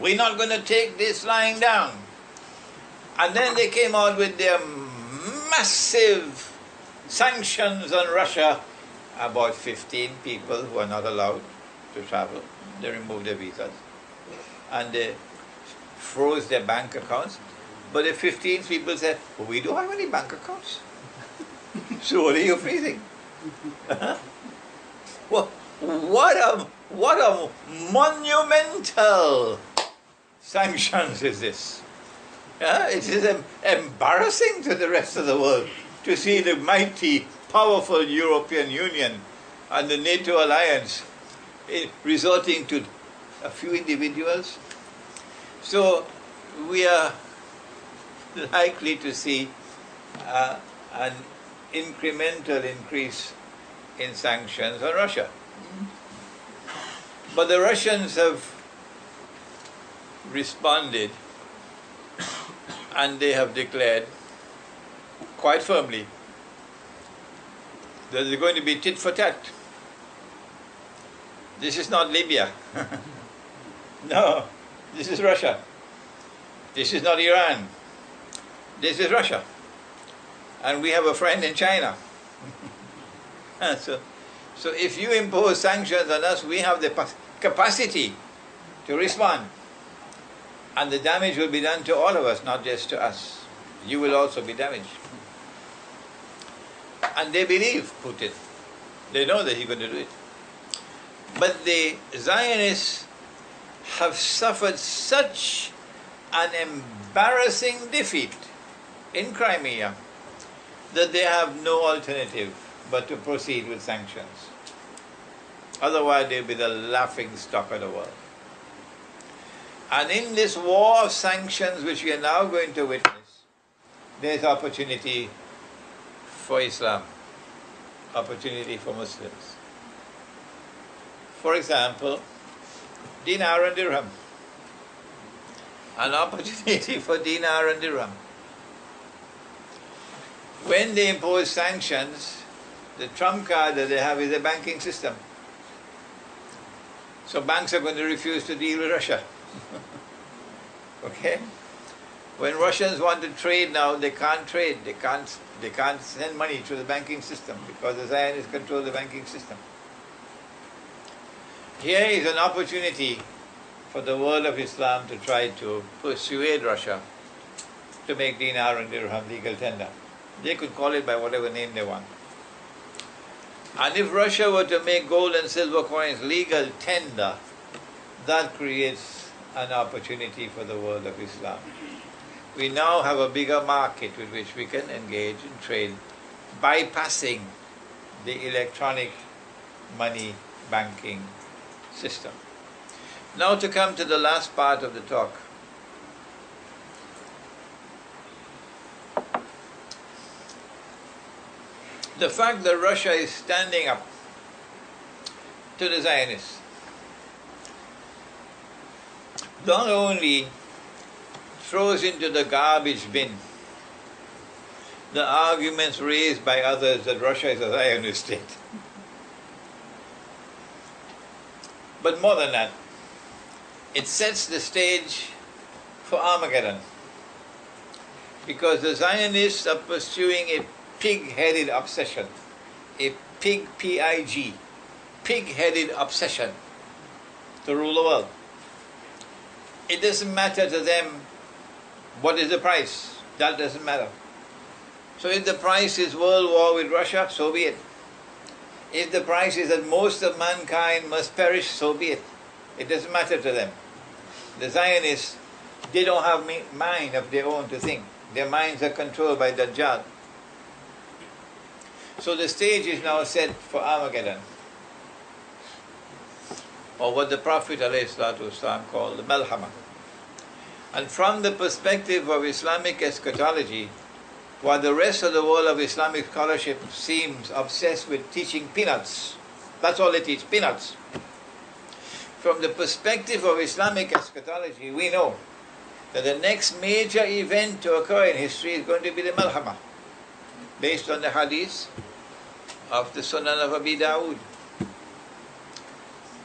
We're not going to take this lying down. And then they came out with their massive sanctions on Russia. About 15 people who are not allowed to travel. They removed their visas. And they froze their bank accounts. But the 15 people said, well, we don't have any bank accounts. So what are you freezing? What a monumental sanctions is this? It is embarrassing to the rest of the world to see the mighty, powerful European Union and the NATO alliance resorting to a few individuals. So we are likely to see an incremental increase in sanctions on Russia. But the Russians have responded and they have declared quite firmly that they're going to be tit for tat. This is not Libya. No, this is Russia. This is not Iran. This is Russia. And we have a friend in China. So if you impose sanctions on us, we have the capacity to respond. And the damage will be done to all of us, not just to us. You will also be damaged. And they believe Putin. They know that he's going to do it. But the Zionists have suffered such an embarrassing defeat in Crimea that they have no alternative but to proceed with sanctions. Otherwise they'll be the laughing stock of the world. And in this war of sanctions which we are now going to witness, there's opportunity for Islam, opportunity for Muslims. For example, dinar and dirham. An opportunity for dinar and dirham. When they impose sanctions, the trump card that they have is the banking system. So banks are going to refuse to deal with Russia. Okay? When Russians want to trade now, they can't trade. They can't send money through the banking system because the Zionists control the banking system. Here is an opportunity for the world of Islam to try to persuade Russia to make dinar and dirham legal tender. They could call it by whatever name they want. And if Russia were to make gold and silver coins legal tender, that creates an opportunity for the world of Islam. We now have a bigger market with which we can engage in trade, bypassing the electronic money banking system. Now to come to the last part of the talk. The fact that Russia is standing up to the Zionists not only throws into the garbage bin the arguments raised by others that Russia is a Zionist state, but more than that, it sets the stage for Armageddon, because the Zionists are pursuing a pig-headed obsession, a pig-P-I-G, pig-headed obsession to rule the world. It doesn't matter to them what is the price, that doesn't matter. So if the price is world war with Russia, so be it. If the price is that most of mankind must perish, so be it. It doesn't matter to them. The Zionists, they don't have mind of their own to think. Their minds are controlled by Dajjal. So the stage is now set for Armageddon, or what the Prophet ﷺ called the Malhama. And from the perspective of Islamic eschatology, while the rest of the world of Islamic scholarship seems obsessed with teaching peanuts, that's all they teach, peanuts. From the perspective of Islamic eschatology, we know that the next major event to occur in history is going to be the Malhama, based on the hadith of the Sunan of Abi Dawood.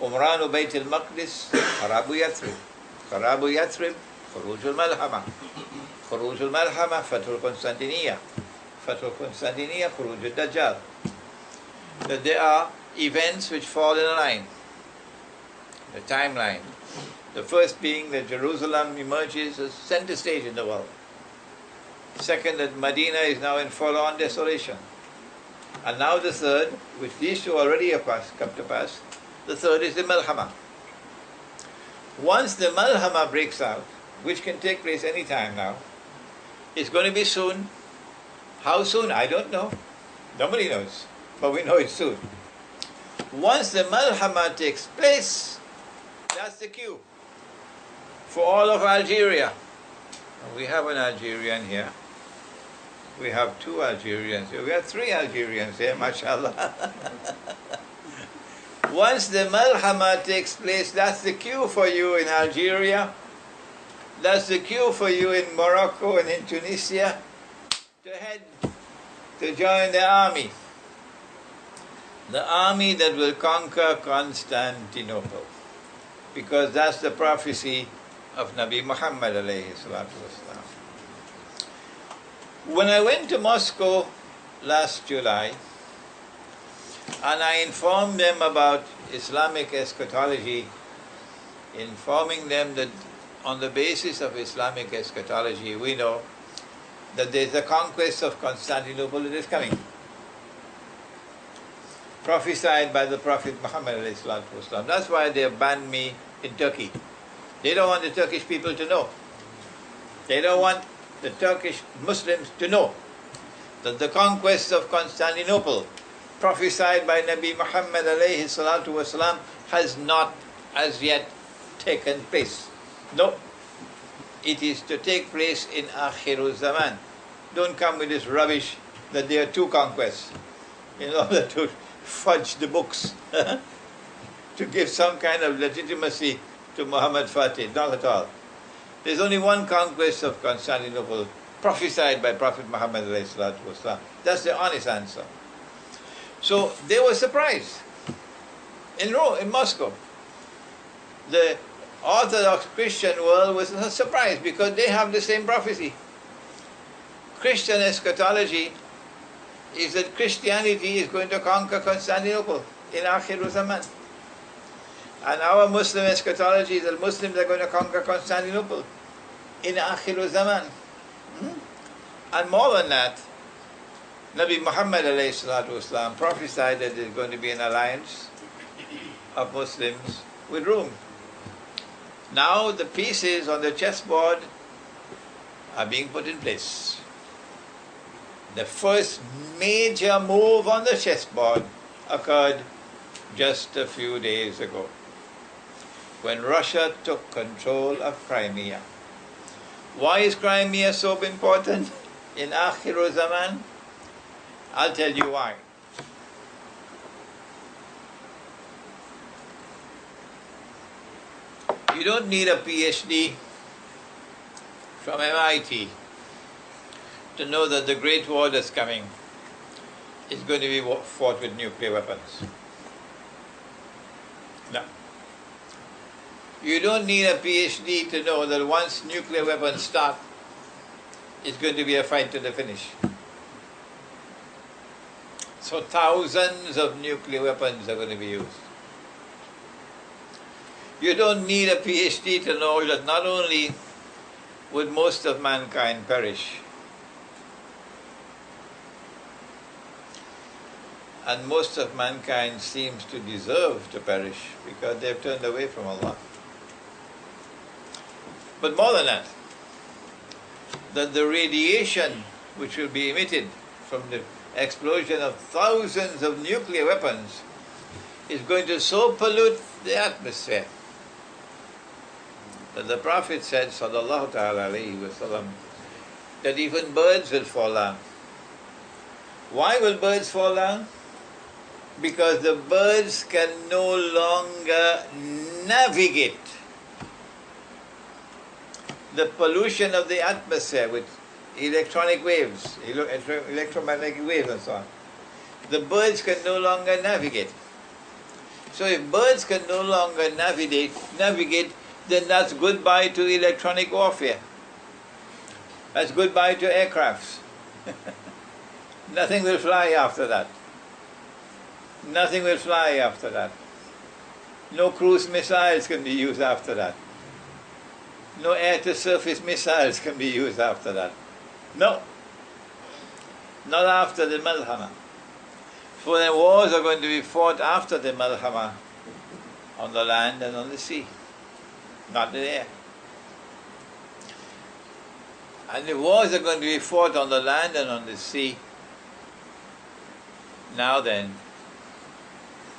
Umran Bayt al-Maqdis, Arabu Yathrib. Kharabu Yathrib, Khurujul Malhama. Khurujul Malhama, Fatul Constantiniya. Fatul Constantiniya, Khurujul Dajjal. That there are events which fall in a line, the timeline. The first being that Jerusalem emerges as center stage in the world. Second, that Medina is now in full-on desolation. And now the third, which these two already have come to pass, the third is the Malhama. Once the Malhama breaks out, which can take place any time now, it's going to be soon. How soon? I don't know. Nobody knows. But we know it's soon. Once the Malhama takes place, that's the cue for all of Algeria. We have an Algerian here. We have two Algerians here. We have three Algerians here, mashallah. Once the Malhama takes place, that's the cue for you in Algeria. That's the cue for you in Morocco and in Tunisia to head to join the army. The army that will conquer Constantinople. Because that's the prophecy of Nabi Muhammad alayhi salatu wasalam. When I went to Moscow last July, and I informed them about Islamic eschatology, informing them that on the basis of Islamic eschatology, we know that there is a conquest of Constantinople that is coming, prophesied by the Prophet Muhammad alayhi salatu wasalam. That's why they have banned me in Turkey. They don't want the Turkish people to know. They don't want the Turkish Muslims to know that the conquest of Constantinople, prophesied by Nabi Muhammad alayhi salatu wasalam, has not as yet taken place. No, it is to take place in AkhirZAMAN. Don't come with this rubbish that there are two conquests in order to fudge the books, to give some kind of legitimacy to Muhammad Fatih. Not at all. There's only one conquest of Constantinople prophesied by Prophet Muhammad alayhi salatu wasalam. That's the honest answer. So they were surprised in Rome, in Moscow. The Orthodox Christian world was surprised because they have the same prophecy. Christian eschatology is that Christianity is going to conquer Constantinople in AkhirZAMAN. And our Muslim eschatology is that Muslims are going to conquer Constantinople in AkhirZAMAN. And more than that, Nabi Muhammad alayhi salatu wasalam prophesied that there is going to be an alliance of Muslims with Rome. Now the pieces on the chessboard are being put in place. The first major move on the chessboard occurred just a few days ago, when Russia took control of Crimea. Why is Crimea so important in AkhirZAMAN? I'll tell you why. You don't need a PhD from MIT to know that the Great War that's coming is going to be fought with nuclear weapons. No. You don't need a PhD to know that once nuclear weapons start, it's going to be a fight to the finish. So thousands of nuclear weapons are going to be used. You don't need a PhD to know that not only would most of mankind perish, and most of mankind seems to deserve to perish because they've turned away from Allah. But more than that, that the radiation which will be emitted from the explosion of thousands of nuclear weapons is going to so pollute the atmosphere that the Prophet said, sallallahu ta'ala alayhi wa sallam, that even birds will fall down. Why will birds fall down? Because the birds can no longer navigate the pollution of the atmosphere with electronic waves, electromagnetic waves and so on. The birds can no longer navigate. So if birds can no longer navigate, then that's goodbye to electronic warfare. That's goodbye to aircrafts. Nothing will fly after that. Nothing will fly after that. No cruise missiles can be used after that. No air-to-surface missiles can be used after that. No. Not after the Malhama. For the wars are going to be fought after the Malhama, on the land and on the sea, not the air. And the wars are going to be fought on the land and on the sea. Now then,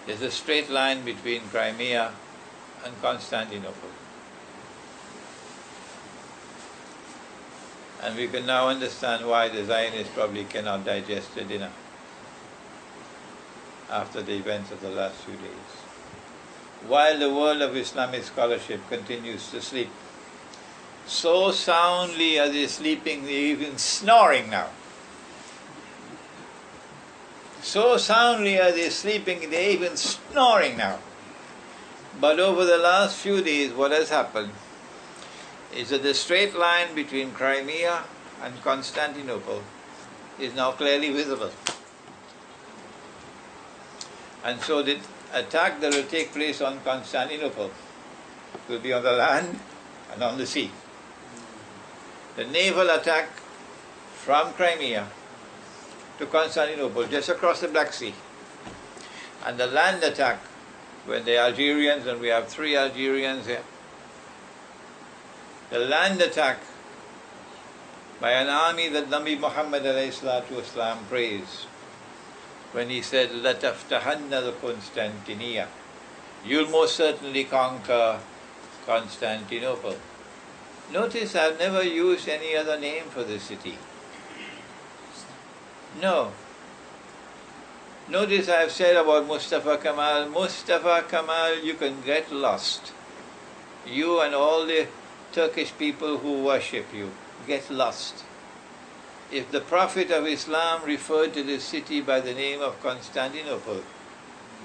there's a straight line between Crimea and Constantinople. And we can now understand why the Zionists probably cannot digest the dinner after the events of the last few days. While the world of Islamic scholarship continues to sleep, so soundly are they sleeping, they're even snoring now. So soundly are they sleeping, they're even snoring now. But over the last few days, what has happened is that the straight line between Crimea and Constantinople is now clearly visible. And so the attack that will take place on Constantinople will be on the land and on the sea. The naval attack from Crimea to Constantinople, just across the Black Sea, and the land attack when the Algerians, and we have 3 Algerians here, the land attack by an army that Nabi Muhammad ﷺ praised when he said, لَتَفْتَحَنَّ الْقُسْطَنْطِنِيَّةَ, you'll most certainly conquer Constantinople. Notice I've never used any other name for the city. No. Notice I've said about Mustafa Kemal, you can get lost. You and all the Turkish people who worship you, get lost. If the Prophet of Islam referred to the city by the name of Constantinople,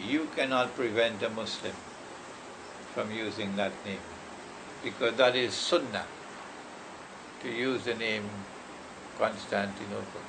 you cannot prevent a Muslim from using that name, because that is sunnah, to use the name Constantinople.